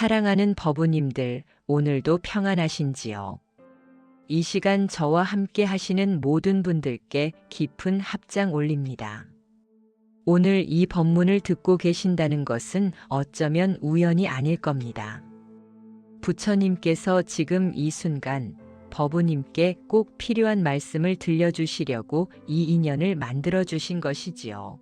사랑하는 법우님들, 오늘도 평안하신지요? 이 시간 저와 함께 하시는 모든 분들께 깊은 합장 올립니다. 오늘 이 법문을 듣고 계신다는 것은 어쩌면 우연이 아닐 겁니다. 부처님께서 지금 이 순간 법우님께 꼭 필요한 말씀을 들려주시려고 이 인연을 만들어주신 것이지요.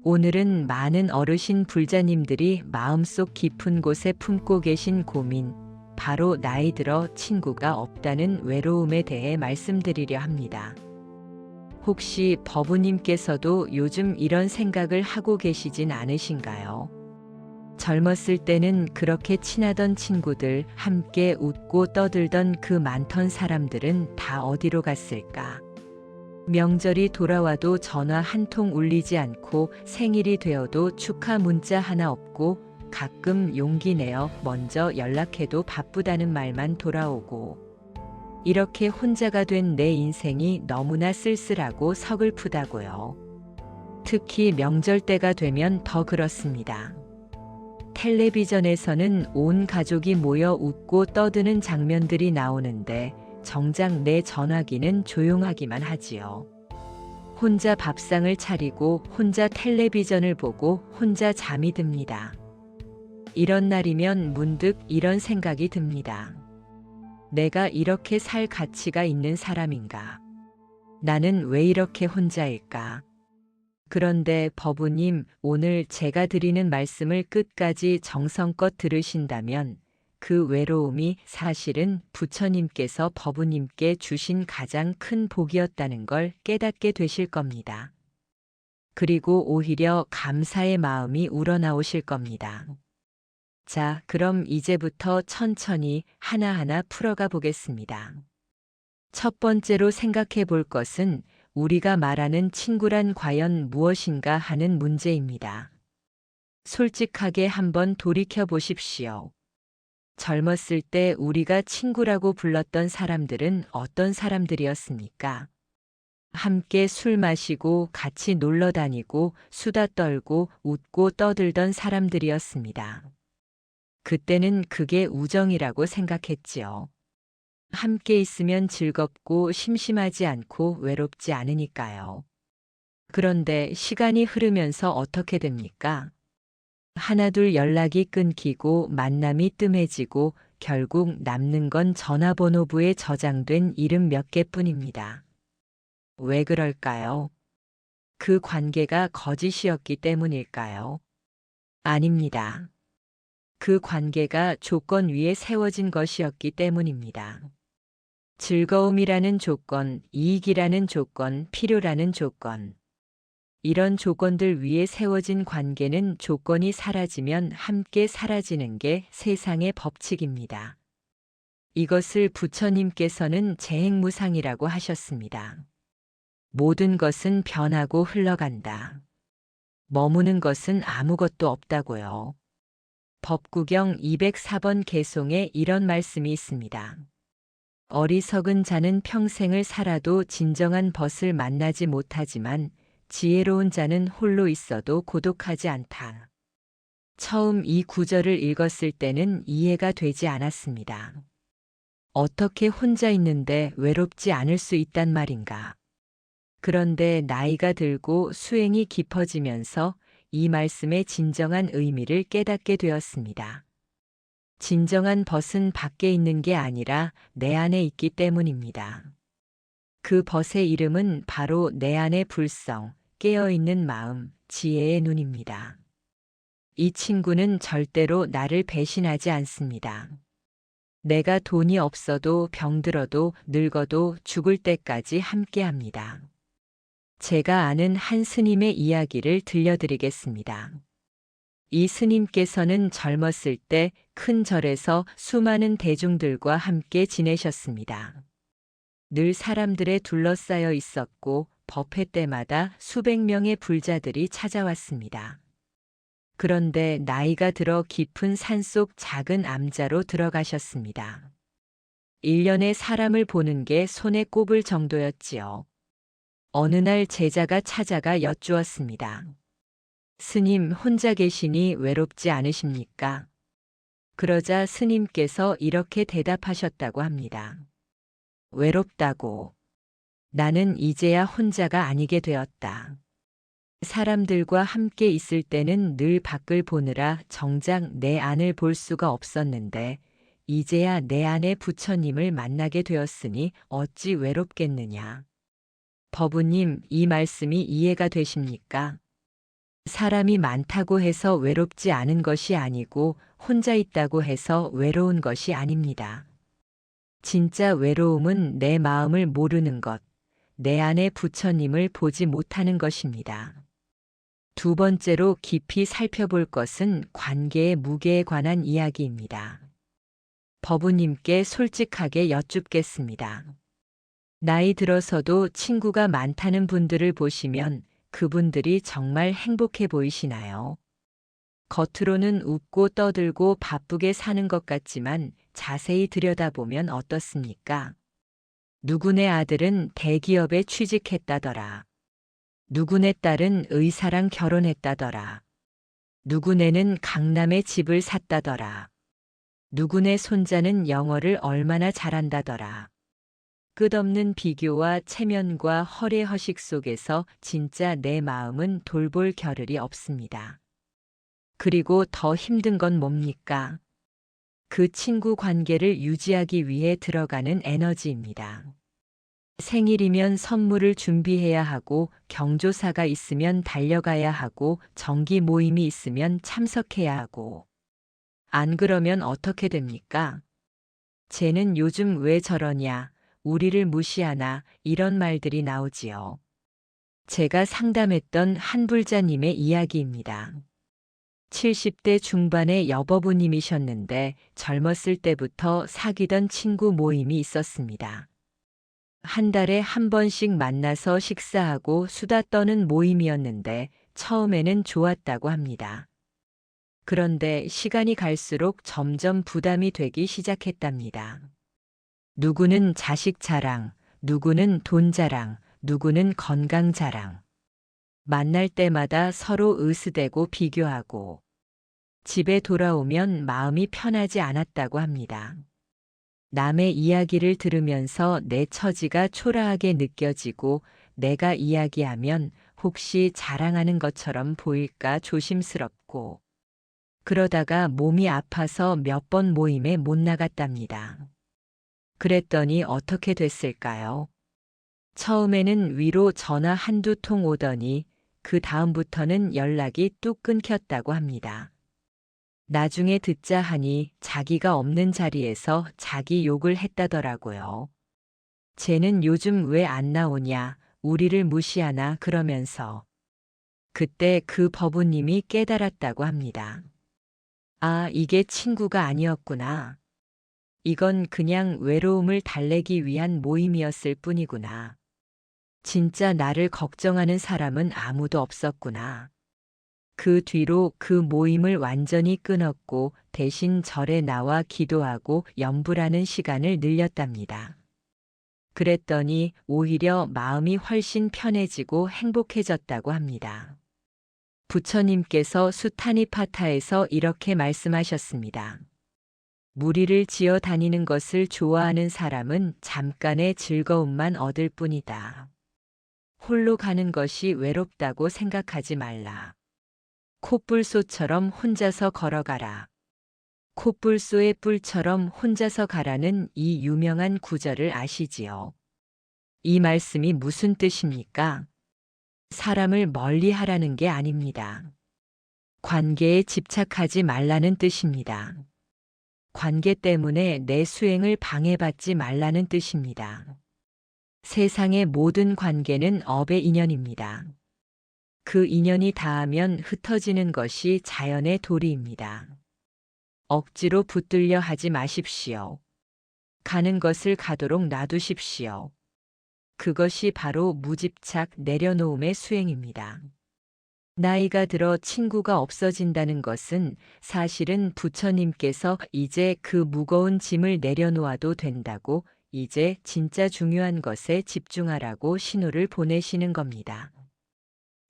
오늘은 많은 어르신 불자님들이 마음속 깊은 곳에 품고 계신 고민, 바로 나이 들어 친구가 없다는 외로움에 대해 말씀드리려 합니다. 혹시 법우님께서도 요즘 이런 생각을 하고 계시진 않으신가요? 젊었을 때는 그렇게 친하던 친구들, 함께 웃고 떠들던 그 많던 사람들은 다 어디로 갔을까? 명절이 돌아와도 전화 한 통 울리지 않고, 생일이 되어도 축하 문자 하나 없고, 가끔 용기 내어 먼저 연락해도 바쁘다는 말만 돌아오고, 이렇게 혼자가 된 내 인생이 너무나 쓸쓸하고 서글프다고요. 특히 명절 때가 되면 더 그렇습니다. 텔레비전에서는 온 가족이 모여 웃고 떠드는 장면들이 나오는데 정작 내 전화기는 조용하기만 하지요. 혼자 밥상을 차리고 혼자 텔레비전을 보고 혼자 잠이 듭니다. 이런 날이면 문득 이런 생각이 듭니다. 내가 이렇게 살 가치가 있는 사람인가? 나는 왜 이렇게 혼자일까? 그런데 법우님, 오늘 제가 드리는 말씀을 끝까지 정성껏 들으신다면 그 외로움이 사실은 부처님께서 법우님께 주신 가장 큰 복이었다는 걸 깨닫게 되실 겁니다. 그리고 오히려 감사의 마음이 우러나오실 겁니다. 자, 그럼 이제부터 천천히 하나하나 풀어가 보겠습니다. 첫 번째로 생각해 볼 것은 우리가 말하는 친구란 과연 무엇인가 하는 문제입니다. 솔직하게 한번 돌이켜 보십시오. 젊었을 때 우리가 친구라고 불렀던 사람들은 어떤 사람들이었습니까? 함께 술 마시고 같이 놀러 다니고 수다 떨고 웃고 떠들던 사람들이었습니다. 그때는 그게 우정이라고 생각했지요. 함께 있으면 즐겁고 심심하지 않고 외롭지 않으니까요. 그런데 시간이 흐르면서 어떻게 됩니까? 하나둘 연락이 끊기고 만남이 뜸해지고 결국 남는 건 전화번호부에 저장된 이름 몇 개뿐입니다. 왜 그럴까요? 그 관계가 거짓이었기 때문일까요? 아닙니다. 그 관계가 조건 위에 세워진 것이었기 때문입니다. 즐거움이라는 조건, 이익이라는 조건, 필요라는 조건. 이런 조건들 위에 세워진 관계는 조건이 사라지면 함께 사라지는 게 세상의 법칙입니다. 이것을 부처님께서는 재행무상이라고 하셨습니다. 모든 것은 변하고 흘러간다. 머무는 것은 아무것도 없다고요. 법구경 204번 개송에 이런 말씀이 있습니다. 어리석은 자는 평생을 살아도 진정한 벗을 만나지 못하지만 지혜로운 자는 홀로 있어도 고독하지 않다. 처음 이 구절을 읽었을 때는 이해가 되지 않았습니다. 어떻게 혼자 있는데 외롭지 않을 수 있단 말인가? 그런데 나이가 들고 수행이 깊어지면서 이 말씀의 진정한 의미를 깨닫게 되었습니다. 진정한 벗은 밖에 있는 게 아니라 내 안에 있기 때문입니다. 그 벗의 이름은 바로 내 안의 불성, 깨어있는 마음, 지혜의 눈입니다. 이 친구는 절대로 나를 배신하지 않습니다. 내가 돈이 없어도 병들어도 늙어도 죽을 때까지 함께합니다. 제가 아는 한 스님의 이야기를 들려드리겠습니다. 이 스님께서는 젊었을 때 큰 절에서 수많은 대중들과 함께 지내셨습니다. 늘 사람들에 둘러싸여 있었고 법회 때마다 수백 명의 불자들이 찾아왔습니다. 그런데 나이가 들어 깊은 산속 작은 암자로 들어가셨습니다. 1년에 사람을 보는 게 손에 꼽을 정도였지요. 어느 날 제자가 찾아가 여쭈었습니다. 스님, 혼자 계시니 외롭지 않으십니까? 그러자 스님께서 이렇게 대답하셨다고 합니다. 외롭다고. 나는 이제야 혼자가 아니게 되었다. 사람들과 함께 있을 때는 늘 밖을 보느라 정작 내 안을 볼 수가 없었는데 이제야 내 안의 부처님을 만나게 되었으니 어찌 외롭겠느냐. 법우님, 이 말씀이 이해가 되십니까? 사람이 많다고 해서 외롭지 않은 것이 아니고 혼자 있다고 해서 외로운 것이 아닙니다. 진짜 외로움은 내 마음을 모르는 것, 내 안의 부처님을 보지 못하는 것입니다. 두 번째로 깊이 살펴볼 것은 관계의 무게에 관한 이야기입니다. 법우님께 솔직하게 여쭙겠습니다. 나이 들어서도 친구가 많다는 분들을 보시면 그분들이 정말 행복해 보이시나요? 겉으로는 웃고 떠들고 바쁘게 사는 것 같지만 자세히 들여다보면 어떻습니까? 누구네 아들은 대기업에 취직했다더라. 누구네 딸은 의사랑 결혼했다더라. 누구네는 강남에 집을 샀다더라. 누구네 손자는 영어를 얼마나 잘한다더라. 끝없는 비교와 체면과 허례허식 속에서 진짜 내 마음은 돌볼 겨를이 없습니다. 그리고 더 힘든 건 뭡니까? 그 친구 관계를 유지하기 위해 들어가는 에너지입니다. 생일이면 선물을 준비해야 하고 경조사가 있으면 달려가야 하고 정기 모임이 있으면 참석해야 하고 안 그러면 어떻게 됩니까? 쟤는 요즘 왜 저러냐, 우리를 무시하나 이런 말들이 나오지요. 제가 상담했던 한 불자님의 이야기입니다. 70대 중반의 여법우님이셨는데 젊었을 때부터 사귀던 친구 모임이 있었습니다. 한 달에 한 번씩 만나서 식사하고 수다 떠는 모임이었는데 처음에는 좋았다고 합니다. 그런데 시간이 갈수록 점점 부담이 되기 시작했답니다. 누구는 자식 자랑, 누구는 돈 자랑, 누구는 건강 자랑. 만날 때마다 서로 으스대고 비교하고 집에 돌아오면 마음이 편하지 않았다고 합니다. 남의 이야기를 들으면서 내 처지가 초라하게 느껴지고 내가 이야기하면 혹시 자랑하는 것처럼 보일까 조심스럽고 그러다가 몸이 아파서 몇 번 모임에 못 나갔답니다. 그랬더니 어떻게 됐을까요? 처음에는 위로 전화 한두 통 오더니 그 다음부터는 연락이 뚝 끊겼다고 합니다. 나중에 듣자 하니 자기가 없는 자리에서 자기 욕을 했다더라고요. 쟤는 요즘 왜 안 나오냐, 우리를 무시하나 그러면서. 그때 그 법우님이 깨달았다고 합니다. 아, 이게 친구가 아니었구나. 이건 그냥 외로움을 달래기 위한 모임이었을 뿐이구나. 진짜 나를 걱정하는 사람은 아무도 없었구나. 그 뒤로 그 모임을 완전히 끊었고 대신 절에 나와 기도하고 염불하는 시간을 늘렸답니다. 그랬더니 오히려 마음이 훨씬 편해지고 행복해졌다고 합니다. 부처님께서 수타니파타에서 이렇게 말씀하셨습니다. 무리를 지어 다니는 것을 좋아하는 사람은 잠깐의 즐거움만 얻을 뿐이다. 홀로 가는 것이 외롭다고 생각하지 말라. 콧불소처럼 혼자서 걸어가라. 콧불소의 뿔처럼 혼자서 가라는 이 유명한 구절을 아시지요? 이 말씀이 무슨 뜻입니까? 사람을 멀리 하라는 게 아닙니다. 관계에 집착하지 말라는 뜻입니다. 관계 때문에 내 수행을 방해받지 말라는 뜻입니다. 세상의 모든 관계는 업의 인연입니다. 그 인연이 닿으면 흩어지는 것이 자연의 도리입니다. 억지로 붙들려 하지 마십시오. 가는 것을 가도록 놔두십시오. 그것이 바로 무집착 내려놓음의 수행입니다. 나이가 들어 친구가 없어진다는 것은 사실은 부처님께서 이제 그 무거운 짐을 내려놓아도 된다고 이제 진짜 중요한 것에 집중하라고 신호를 보내시는 겁니다.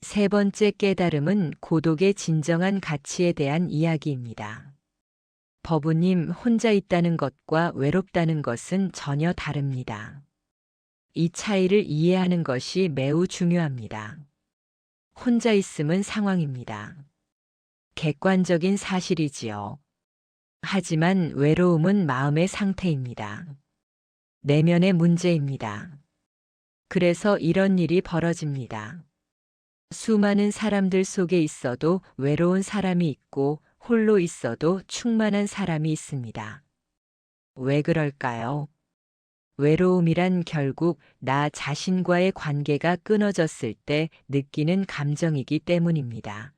세 번째 깨달음은 고독의 진정한 가치에 대한 이야기입니다. 법우님, 혼자 있다는 것과 외롭다는 것은 전혀 다릅니다. 이 차이를 이해하는 것이 매우 중요합니다. 혼자 있음은 상황입니다. 객관적인 사실이지요. 하지만 외로움은 마음의 상태입니다. 내면의 문제입니다. 그래서 이런 일이 벌어집니다. 수많은 사람들 속에 있어도 외로운 사람이 있고 홀로 있어도 충만한 사람이 있습니다. 왜 그럴까요? 외로움이란 결국 나 자신과의 관계가 끊어졌을 때 느끼는 감정이기 때문입니다.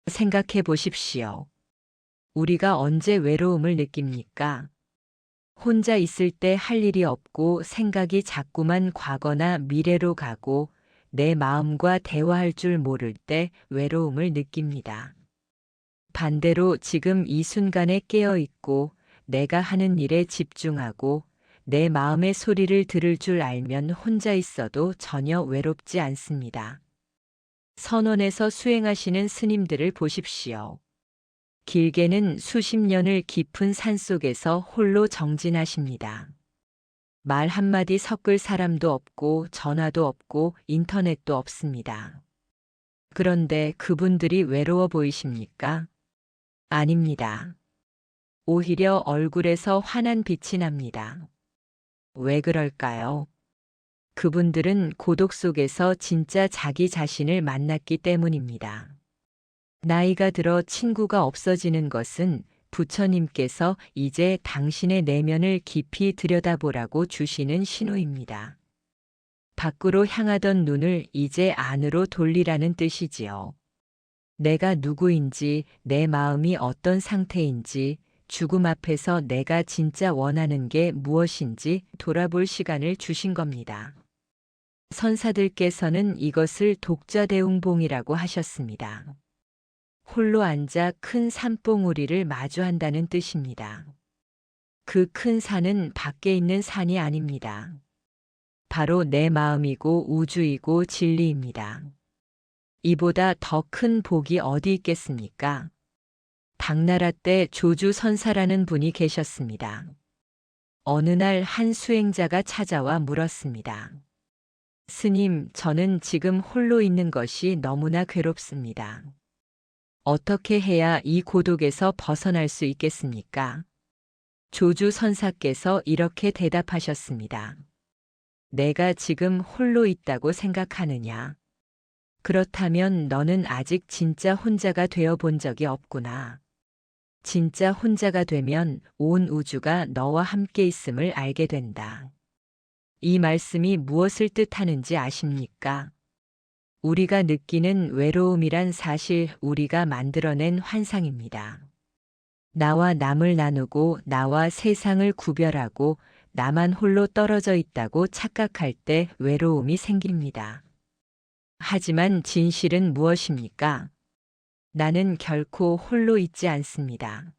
생각해 보십시오. 우리가 언제 외로움을 느낍니까? 혼자 있을 때 할 일이 없고 생각이 자꾸만 과거나 미래로 가고 내 마음과 대화할 줄 모를 때 외로움을 느낍니다. 반대로 지금 이 순간에 깨어 있고 내가 하는 일에 집중하고 내 마음의 소리를 들을 줄 알면 혼자 있어도 전혀 외롭지 않습니다. 선원에서 수행하시는 스님들을 보십시오. 길게는 수십 년을 깊은 산속에서 홀로 정진하십니다. 말 한마디 섞을 사람도 없고 전화도 없고 인터넷도 없습니다. 그런데 그분들이 외로워 보이십니까? 아닙니다. 오히려 얼굴에서 환한 빛이 납니다. 왜 그럴까요? 그분들은 고독 속에서 진짜 자기 자신을 만났기 때문입니다. 나이가 들어 친구가 없어지는 것은 부처님께서 이제 당신의 내면을 깊이 들여다보라고 주시는 신호입니다. 밖으로 향하던 눈을 이제 안으로 돌리라는 뜻이지요. 내가 누구인지, 내 마음이 어떤 상태인지, 죽음 앞에서 내가 진짜 원하는 게 무엇인지 돌아볼 시간을 주신 겁니다. 선사들께서는 이것을 독자대웅봉이라고 하셨습니다. 홀로 앉아 큰 산봉우리를 마주한다는 뜻입니다. 그 큰 산은 밖에 있는 산이 아닙니다. 바로 내 마음이고 우주이고 진리입니다. 이보다 더 큰 복이 어디 있겠습니까? 당나라 때 조주 선사라는 분이 계셨습니다. 어느 날 한 수행자가 찾아와 물었습니다. 스님, 저는 지금 홀로 있는 것이 너무나 괴롭습니다. 어떻게 해야 이 고독에서 벗어날 수 있겠습니까? 조주 선사께서 이렇게 대답하셨습니다. 내가 지금 홀로 있다고 생각하느냐? 그렇다면 너는 아직 진짜 혼자가 되어 본 적이 없구나. 진짜 혼자가 되면 온 우주가 너와 함께 있음을 알게 된다. 이 말씀이 무엇을 뜻하는지 아십니까? 우리가 느끼는 외로움이란 사실 우리가 만들어낸 환상입니다. 나와 남을 나누고 나와 세상을 구별하고 나만 홀로 떨어져 있다고 착각할 때 외로움이 생깁니다. 하지만 진실은 무엇입니까? 나는 결코 홀로 있지 않습니다.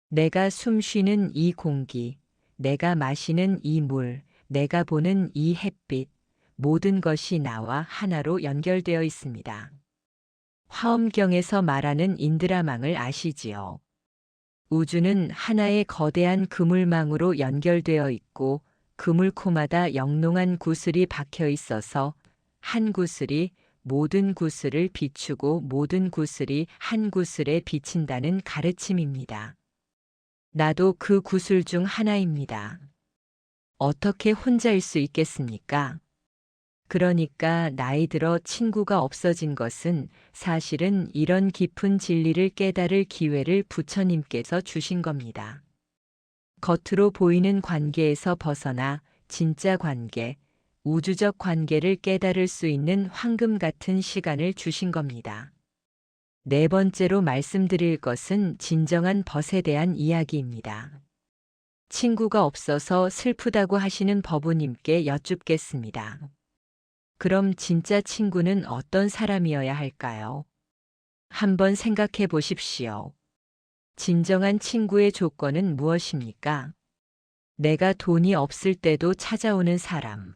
내가 숨 쉬는 이 공기, 내가 마시는 이 물, 내가 보는 이 햇빛, 모든 것이 나와 하나로 연결되어 있습니다. 화엄경에서 말하는 인드라망을 아시지요? 우주는 하나의 거대한 그물망으로 연결되어 있고 그물코마다 영롱한 구슬이 박혀 있어서 한 구슬이 모든 구슬을 비추고 모든 구슬이 한 구슬에 비친다는 가르침입니다. 나도 그 구슬 중 하나입니다. 어떻게 혼자일 수 있겠습니까? 그러니까 나이 들어 친구가 없어진 것은 사실은 이런 깊은 진리를 깨달을 기회를 부처님께서 주신 겁니다. 겉으로 보이는 관계에서 벗어나 진짜 관계, 우주적 관계를 깨달을 수 있는 황금 같은 시간을 주신 겁니다. 네 번째로 말씀드릴 것은 진정한 벗에 대한 이야기입니다. 친구가 없어서 슬프다고 하시는 법우님께 여쭙겠습니다. 그럼 진짜 친구는 어떤 사람이어야 할까요? 한번 생각해 보십시오. 진정한 친구의 조건은 무엇입니까? 내가 돈이 없을 때도 찾아오는 사람.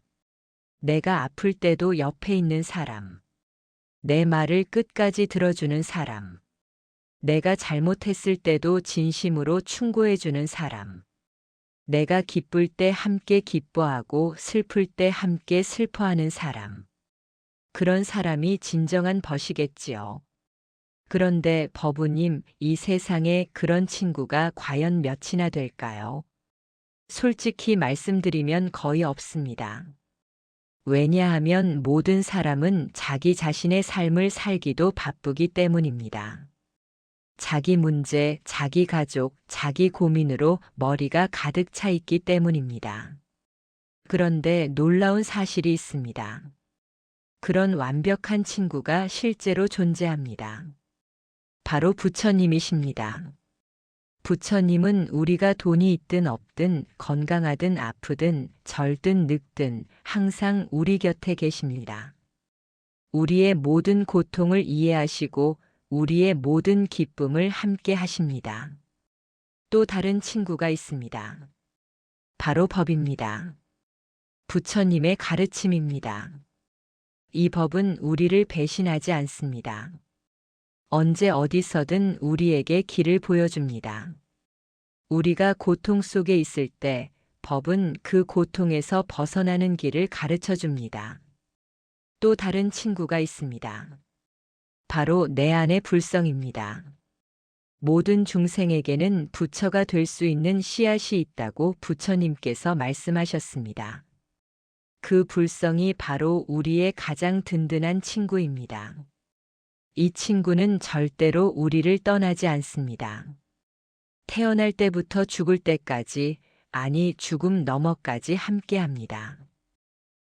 내가 아플 때도 옆에 있는 사람. 내 말을 끝까지 들어주는 사람. 내가 잘못했을 때도 진심으로 충고해주는 사람. 내가 기쁠 때 함께 기뻐하고 슬플 때 함께 슬퍼하는 사람. 그런 사람이 진정한 벗이겠지요. 그런데 버부님, 이 세상에 그런 친구가 과연 몇이나 될까요? 솔직히 말씀드리면 거의 없습니다. 왜냐하면 모든 사람은 자기 자신의 삶을 살기도 바쁘기 때문입니다. 자기 문제, 자기 가족, 자기 고민으로 머리가 가득 차 있기 때문입니다. 그런데 놀라운 사실이 있습니다. 그런 완벽한 친구가 실제로 존재합니다. 바로 부처님이십니다. 부처님은 우리가 돈이 있든 없든 건강하든 아프든 절든 늙든 항상 우리 곁에 계십니다. 우리의 모든 고통을 이해하시고 우리의 모든 기쁨을 함께 하십니다. 또 다른 친구가 있습니다. 바로 법입니다. 부처님의 가르침입니다. 이 법은 우리를 배신하지 않습니다. 언제 어디서든 우리에게 길을 보여줍니다. 우리가 고통 속에 있을 때 법은 그 고통에서 벗어나는 길을 가르쳐 줍니다. 또 다른 친구가 있습니다. 바로 내 안의 불성입니다. 모든 중생에게는 부처가 될 수 있는 씨앗이 있다고 부처님께서 말씀하셨습니다. 그 불성이 바로 우리의 가장 든든한 친구입니다. 이 친구는 절대로 우리를 떠나지 않습니다. 태어날 때부터 죽을 때까지, 아니 죽음 너머까지 함께합니다.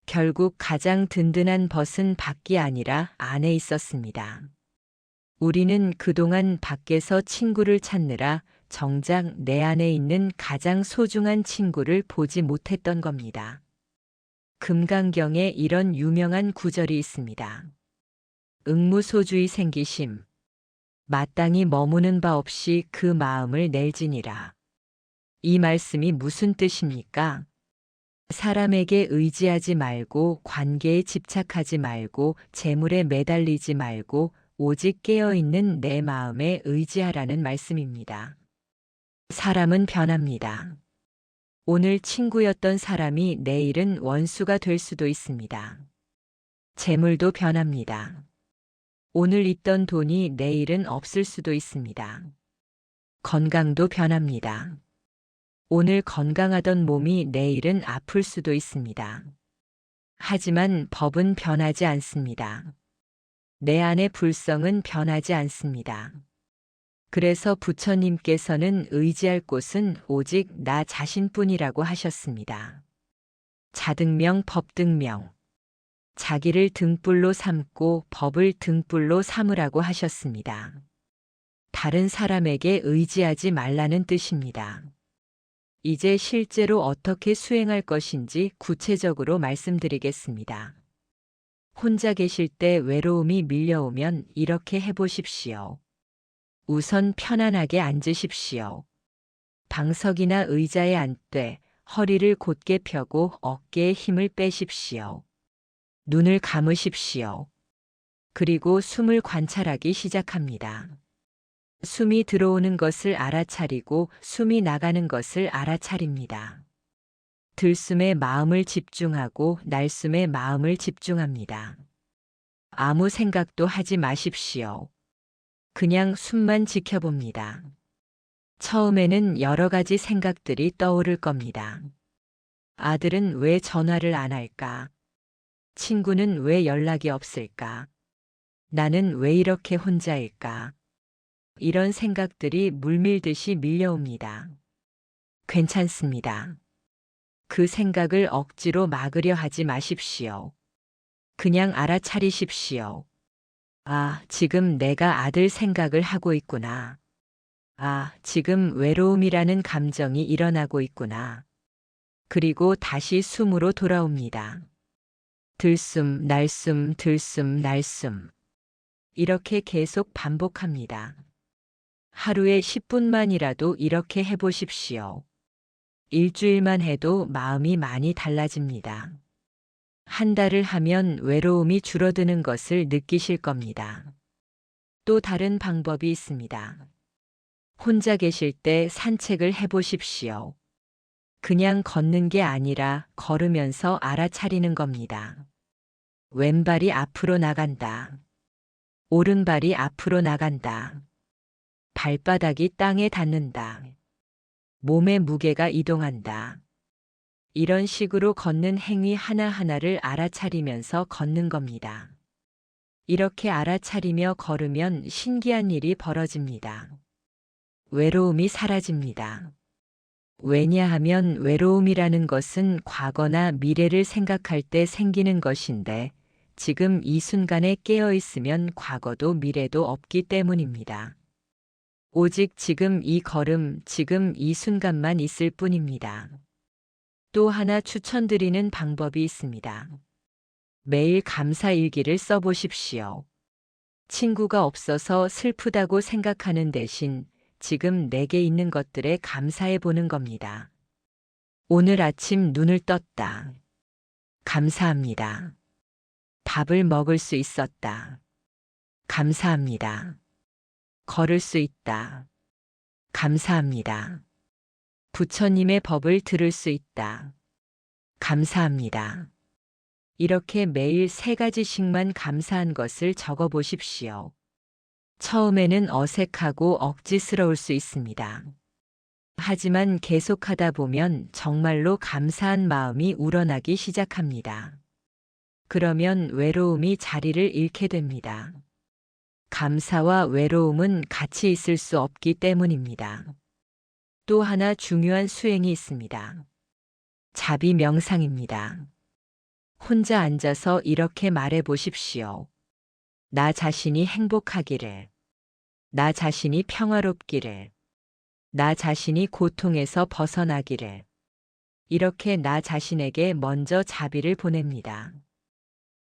결국 가장 든든한 벗은 밖이 아니라 안에 있었습니다. 우리는 그동안 밖에서 친구를 찾느라 정작 내 안에 있는 가장 소중한 친구를 보지 못했던 겁니다. 금강경에 이런 유명한 구절이 있습니다. 응무소주의 생기심. 마땅히 머무는 바 없이 그 마음을 낼지니라. 이 말씀이 무슨 뜻입니까? 사람에게 의지하지 말고 관계에 집착하지 말고 재물에 매달리지 말고 오직 깨어있는 내 마음에 의지하라는 말씀입니다. 사람은 변합니다. 오늘 친구였던 사람이 내일은 원수가 될 수도 있습니다. 재물도 변합니다. 오늘 있던 돈이 내일은 없을 수도 있습니다. 건강도 변합니다. 오늘 건강하던 몸이 내일은 아플 수도 있습니다. 하지만 법은 변하지 않습니다. 내 안의 불성은 변하지 않습니다. 그래서 부처님께서는 의지할 곳은 오직 나 자신뿐이라고 하셨습니다. 자등명 법등명. 자기를 등불로 삼고 법을 등불로 삼으라고 하셨습니다. 다른 사람에게 의지하지 말라는 뜻입니다. 이제 실제로 어떻게 수행할 것인지 구체적으로 말씀드리겠습니다. 혼자 계실 때 외로움이 밀려오면 이렇게 해보십시오. 우선 편안하게 앉으십시오. 방석이나 의자에 앉되 허리를 곧게 펴고 어깨에 힘을 빼십시오. 눈을 감으십시오. 그리고 숨을 관찰하기 시작합니다. 숨이 들어오는 것을 알아차리고 숨이 나가는 것을 알아차립니다. 들숨에 마음을 집중하고 날숨에 마음을 집중합니다. 아무 생각도 하지 마십시오. 그냥 숨만 지켜봅니다. 처음에는 여러 가지 생각들이 떠오를 겁니다. 아들은 왜 전화를 안 할까? 친구는 왜 연락이 없을까? 나는 왜 이렇게 혼자일까? 이런 생각들이 물밀듯이 밀려옵니다. 괜찮습니다. 그 생각을 억지로 막으려 하지 마십시오. 그냥 알아차리십시오. 아, 지금 내가 아들 생각을 하고 있구나. 아, 지금 외로움이라는 감정이 일어나고 있구나. 그리고 다시 숨으로 돌아옵니다. 들숨, 날숨, 들숨, 날숨. 이렇게 계속 반복합니다. 하루에 10분만이라도 이렇게 해보십시오. 일주일만 해도 마음이 많이 달라집니다. 한 달을 하면 외로움이 줄어드는 것을 느끼실 겁니다. 또 다른 방법이 있습니다. 혼자 계실 때 산책을 해보십시오. 그냥 걷는 게 아니라 걸으면서 알아차리는 겁니다. 왼발이 앞으로 나간다. 오른발이 앞으로 나간다. 발바닥이 땅에 닿는다. 몸의 무게가 이동한다. 이런 식으로 걷는 행위 하나하나를 알아차리면서 걷는 겁니다. 이렇게 알아차리며 걸으면 신기한 일이 벌어집니다. 외로움이 사라집니다. 왜냐하면 외로움이라는 것은 과거나 미래를 생각할 때 생기는 것인데 지금 이 순간에 깨어 있으면 과거도 미래도 없기 때문입니다. 오직 지금 이 걸음, 지금 이 순간만 있을 뿐입니다. 또 하나 추천드리는 방법이 있습니다. 매일 감사 일기를 써보십시오. 친구가 없어서 슬프다고 생각하는 대신 지금 내게 있는 것들에 감사해 보는 겁니다. 오늘 아침 눈을 떴다. 감사합니다. 밥을 먹을 수 있었다. 감사합니다. 걸을 수 있다. 감사합니다. 부처님의 법을 들을 수 있다. 감사합니다. 이렇게 매일 3가지씩만 감사한 것을 적어 보십시오. 처음에는 어색하고 억지스러울 수 있습니다. 하지만 계속하다 보면 정말로 감사한 마음이 우러나기 시작합니다. 그러면 외로움이 자리를 잃게 됩니다. 감사와 외로움은 같이 있을 수 없기 때문입니다. 또 하나 중요한 수행이 있습니다. 자비 명상입니다. 혼자 앉아서 이렇게 말해 보십시오. 나 자신이 행복하기를, 나 자신이 평화롭기를, 나 자신이 고통에서 벗어나기를. 이렇게 나 자신에게 먼저 자비를 보냅니다.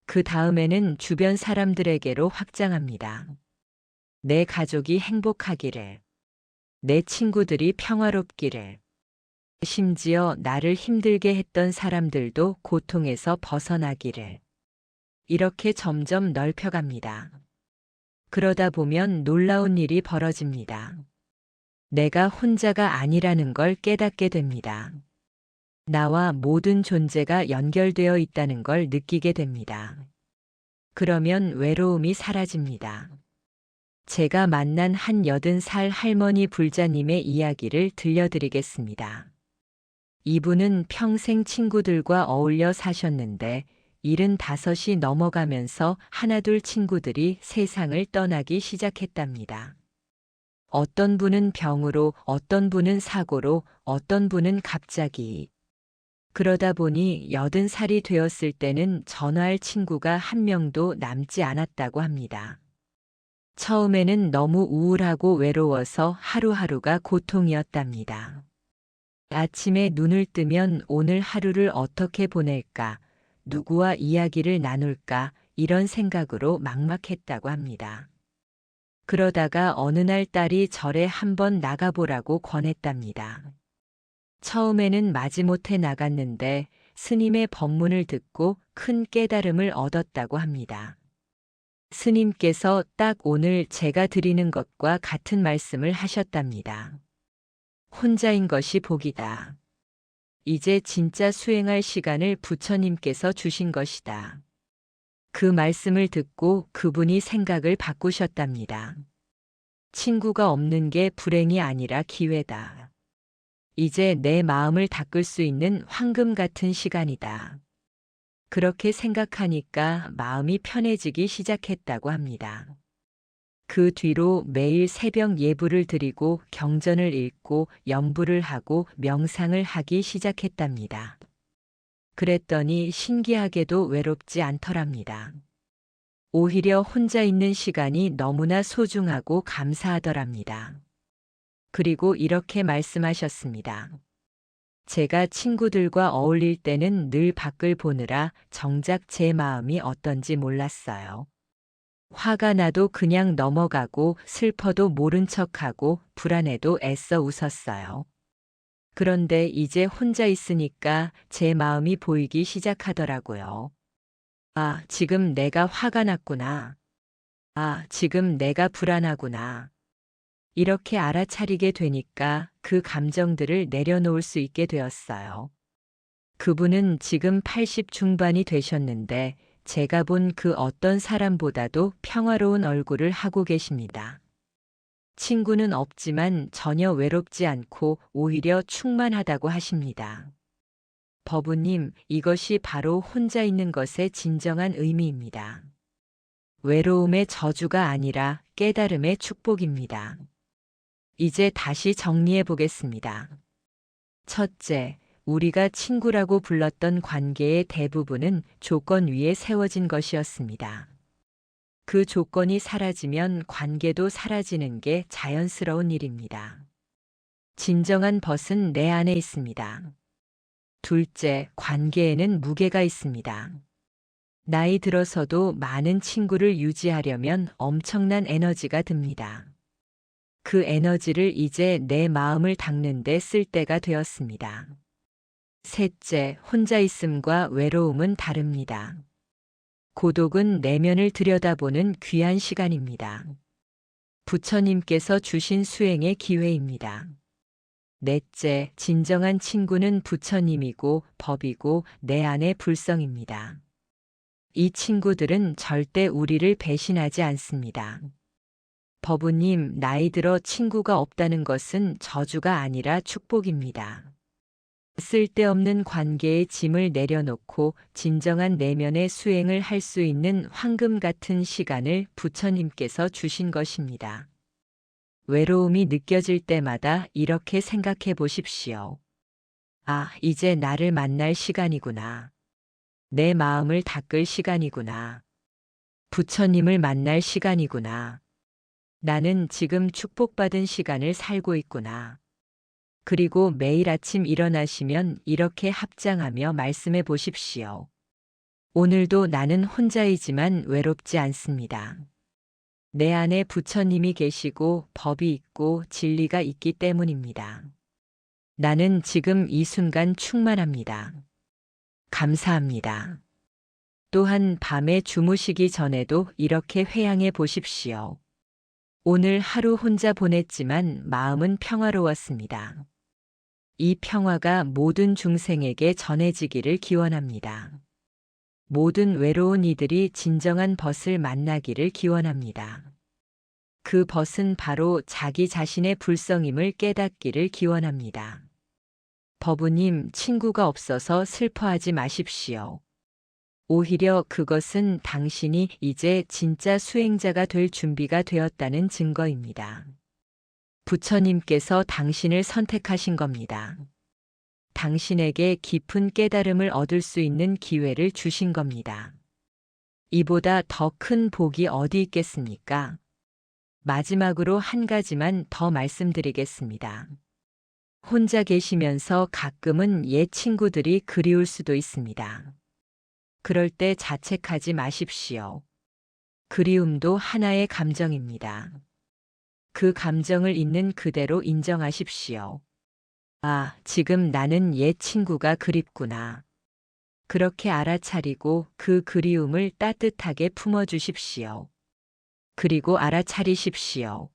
그 다음에는 주변 사람들에게로 확장합니다. 내 가족이 행복하기를, 내 친구들이 평화롭기를, 심지어 나를 힘들게 했던 사람들도 고통에서 벗어나기를. 이렇게 점점 넓혀갑니다. 그러다 보면 놀라운 일이 벌어집니다. 내가 혼자가 아니라는 걸 깨닫게 됩니다. 나와 모든 존재가 연결되어 있다는 걸 느끼게 됩니다. 그러면 외로움이 사라집니다. 제가 만난 한 80살 할머니 불자님의 이야기를 들려드리겠습니다. 이분은 평생 친구들과 어울려 사셨는데 75이 넘어가면서 하나둘 친구들이 세상을 떠나기 시작했답니다. 어떤 분은 병으로, 어떤 분은 사고로, 어떤 분은 갑자기. 그러다 보니 80살이 되었을 때는 전화할 친구가 한 명도 남지 않았다고 합니다. 처음에는 너무 우울하고 외로워서 하루하루가 고통이었답니다. 아침에 눈을 뜨면 오늘 하루를 어떻게 보낼까, 누구와 이야기를 나눌까, 이런 생각으로 막막했다고 합니다. 그러다가 어느 날 딸이 절에 한번 나가보라고 권했답니다. 처음에는 마지못해 나갔는데 스님의 법문을 듣고 큰 깨달음을 얻었다고 합니다. 스님께서 딱 오늘 제가 드리는 것과 같은 말씀을 하셨답니다. 혼자인 것이 복이다. 이제 진짜 수행할 시간을 부처님께서 주신 것이다. 그 말씀을 듣고 그분이 생각을 바꾸셨답니다. 친구가 없는 게 불행이 아니라 기회다. 이제 내 마음을 닦을 수 있는 황금 같은 시간이다. 그렇게 생각하니까 마음이 편해지기 시작했다고 합니다. 그 뒤로 매일 새벽 예불을 드리고 경전을 읽고 염불을 하고 명상을 하기 시작했답니다. 그랬더니 신기하게도 외롭지 않더랍니다. 오히려 혼자 있는 시간이 너무나 소중하고 감사하더랍니다. 그리고 이렇게 말씀하셨습니다. 제가 친구들과 어울릴 때는 늘 밖을 보느라 정작 제 마음이 어떤지 몰랐어요. 화가 나도 그냥 넘어가고 슬퍼도 모른 척하고 불안해도 애써 웃었어요. 그런데 이제 혼자 있으니까 제 마음이 보이기 시작하더라고요. 아, 지금 내가 화가 났구나. 아, 지금 내가 불안하구나. 이렇게 알아차리게 되니까 그 감정들을 내려놓을 수 있게 되었어요. 그분은 지금 80 중반이 되셨는데 제가 본 그 어떤 사람보다도 평화로운 얼굴을 하고 계십니다. 친구는 없지만 전혀 외롭지 않고 오히려 충만하다고 하십니다. 버부님, 이것이 바로 혼자 있는 것의 진정한 의미입니다. 외로움의 저주가 아니라 깨달음의 축복입니다. 이제 다시 정리해 보겠습니다. 첫째, 우리가 친구라고 불렀던 관계의 대부분은 조건 위에 세워진 것이었습니다. 그 조건이 사라지면 관계도 사라지는 게 자연스러운 일입니다. 진정한 벗은 내 안에 있습니다. 둘째, 관계에는 무게가 있습니다. 나이 들어서도 많은 친구를 유지하려면 엄청난 에너지가 듭니다. 그 에너지를 이제 내 마음을 닦는 데 쓸 때가 되었습니다. 셋째, 혼자 있음과 외로움은 다릅니다. 고독은 내면을 들여다보는 귀한 시간입니다. 부처님께서 주신 수행의 기회입니다. 넷째, 진정한 친구는 부처님이고 법이고 내 안의 불성입니다. 이 친구들은 절대 우리를 배신하지 않습니다. 버부님, 나이 들어 친구가 없다는 것은 저주가 아니라 축복입니다. 쓸데없는 관계의 짐을 내려놓고 진정한 내면의 수행을 할 수 있는 황금 같은 시간을 부처님께서 주신 것입니다. 외로움이 느껴질 때마다 이렇게 생각해 보십시오. 아, 이제 나를 만날 시간이구나. 내 마음을 닦을 시간이구나. 부처님을 만날 시간이구나. 나는 지금 축복받은 시간을 살고 있구나. 그리고 매일 아침 일어나시면 이렇게 합장하며 말씀해 보십시오. 오늘도 나는 혼자이지만 외롭지 않습니다. 내 안에 부처님이 계시고 법이 있고 진리가 있기 때문입니다. 나는 지금 이 순간 충만합니다. 감사합니다. 또한 밤에 주무시기 전에도 이렇게 회양해 보십시오. 오늘 하루 혼자 보냈지만 마음은 평화로웠습니다. 이 평화가 모든 중생에게 전해지기를 기원합니다. 모든 외로운 이들이 진정한 벗을 만나기를 기원합니다. 그 벗은 바로 자기 자신의 불성임을 깨닫기를 기원합니다. 버부님, 친구가 없어서 슬퍼하지 마십시오. 오히려 그것은 당신이 이제 진짜 수행자가 될 준비가 되었다는 증거입니다. 부처님께서 당신을 선택하신 겁니다. 당신에게 깊은 깨달음을 얻을 수 있는 기회를 주신 겁니다. 이보다 더 큰 복이 어디 있겠습니까? 마지막으로 한 가지만 더 말씀드리겠습니다. 혼자 계시면서 가끔은 옛 친구들이 그리울 수도 있습니다. 그럴 때 자책하지 마십시오. 그리움도 하나의 감정입니다. 그 감정을 있는 그대로 인정하십시오. 아, 지금 나는 옛 친구가 그립구나. 그렇게 알아차리고 그 그리움을 따뜻하게 품어주십시오. 그리고 알아차리십시오.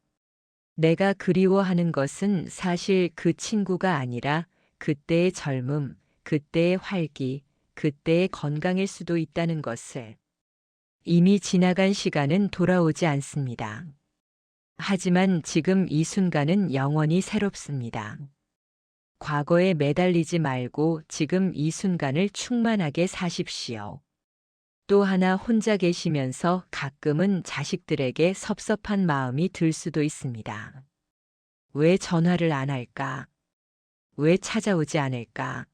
내가 그리워하는 것은 사실 그 친구가 아니라 그때의 젊음, 그때의 활기, 그때의 건강일 수도 있다는 것을. 이미 지나간 시간은 돌아오지 않습니다. 하지만 지금 이 순간은 영원히 새롭습니다. 과거에 매달리지 말고 지금 이 순간을 충만하게 사십시오. 또 하나, 혼자 계시면서 가끔은 자식들에게 섭섭한 마음이 들 수도 있습니다. 왜 전화를 안 할까? 왜 찾아오지 않을까?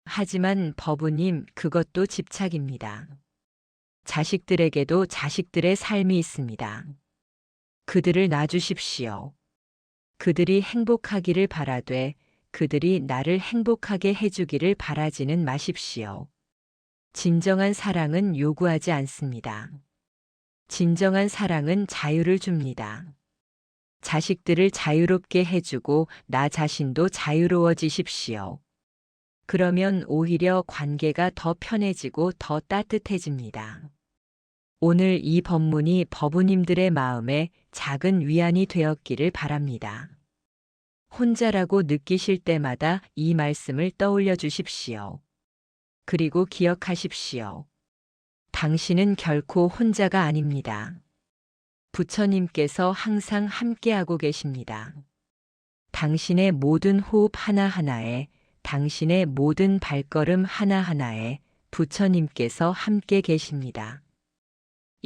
하지만 버부님, 그것도 집착입니다. 자식들에게도 자식들의 삶이 있습니다. 그들을 놔주십시오. 그들이 행복하기를 바라되 그들이 나를 행복하게 해주기를 바라지는 마십시오. 진정한 사랑은 요구하지 않습니다. 진정한 사랑은 자유를 줍니다. 자식들을 자유롭게 해주고 나 자신도 자유로워지십시오. 그러면 오히려 관계가 더 편해지고 더 따뜻해집니다. 오늘 이 법문이 법우님들의 마음에 작은 위안이 되었기를 바랍니다. 혼자라고 느끼실 때마다 이 말씀을 떠올려 주십시오. 그리고 기억하십시오. 당신은 결코 혼자가 아닙니다. 부처님께서 항상 함께하고 계십니다. 당신의 모든 호흡 하나하나에, 당신의 모든 발걸음 하나하나에 부처님께서 함께 계십니다.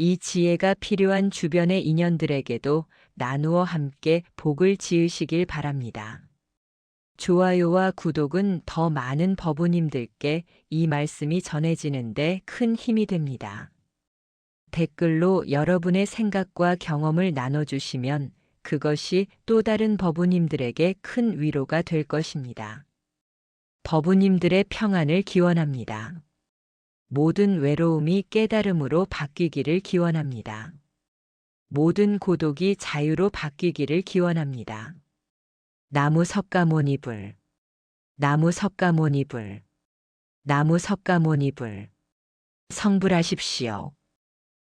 이 지혜가 필요한 주변의 인연들에게도 나누어 함께 복을 지으시길 바랍니다. 좋아요와 구독은 더 많은 법우님들께 이 말씀이 전해지는데 큰 힘이 됩니다. 댓글로 여러분의 생각과 경험을 나눠주시면 그것이 또 다른 법우님들에게 큰 위로가 될 것입니다. 법우님들의 평안을 기원합니다. 모든 외로움이 깨달음으로 바뀌기를 기원합니다. 모든 고독이 자유로 바뀌기를 기원합니다. 나무 석가모니불, 나무 석가모니불, 나무 석가모니불. 성불하십시오.